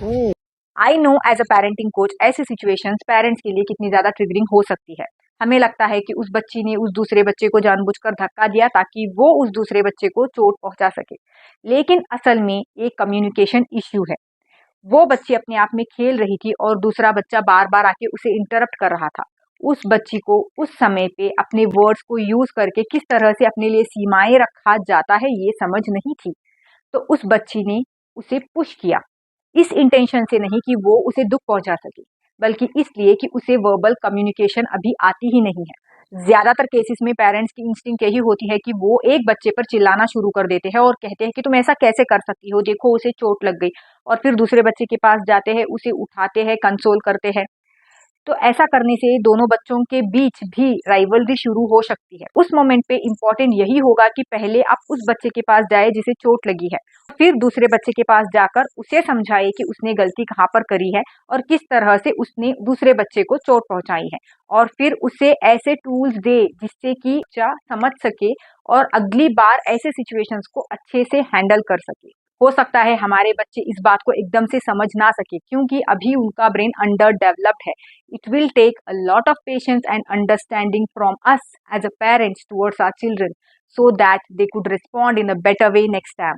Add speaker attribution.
Speaker 1: I know as a parenting coach ऐसी situations parents के लिए कितनी ज़्यादा ट्रिगरिंग हो सकती है। हमें लगता है कि उस बच्ची ने उस दूसरे बच्चे को जानबूझकर धक्का दिया ताकि वो उस दूसरे बच्चे को चोट पहुंचा सके, लेकिन असल में एक कम्युनिकेशन इश्यू है। वो बच्ची अपने आप में खेल रही थी और दूसरा बच्चा बार बार आके उसे इंटरप्ट कर रहा था। उस बच्ची को उस समय पे अपने वर्ड्स को यूज करके किस तरह से अपने लिए सीमाएं रखा जाता है ये समझ नहीं थी। तो उस बच्ची ने उसे पुश किया, इस इंटेंशन से नहीं कि वो उसे दुख पहुंचा सके, बल्कि इसलिए कि उसे वर्बल कम्युनिकेशन अभी आती ही नहीं है। ज्यादातर केसेस में पेरेंट्स की इंस्टिंक्ट यही होती है कि वो एक बच्चे पर चिल्लाना शुरू कर देते हैं और कहते हैं कि तुम ऐसा कैसे कर सकती हो, देखो उसे चोट लग गई। और फिर दूसरे बच्चे के पास जाते हैं, उसे उठाते हैं, कंसोल करते हैं। तो ऐसा करने से दोनों बच्चों के बीच भी राइवलरी शुरू हो सकती है। उस मोमेंट पे इम्पोर्टेंट यही होगा कि पहले आप उस बच्चे के पास जाए जिसे चोट लगी है, फिर दूसरे बच्चे के पास जाकर उसे समझाए कि उसने गलती कहाँ पर करी है और किस तरह से उसने दूसरे बच्चे को चोट पहुंचाई है। और फिर उसे ऐसे टूल्स दे जिससे कि बच्चा समझ सके और अगली बार ऐसे सिचुएशंस को अच्छे से हैंडल कर सके। हो सकता है हमारे बच्चे इस बात को एकदम से समझ ना सके क्योंकि अभी उनका ब्रेन अंडर डेवलप्ड है। It will take a lot of patience and understanding from us as a parents towards our children so that they could respond in a better way next time.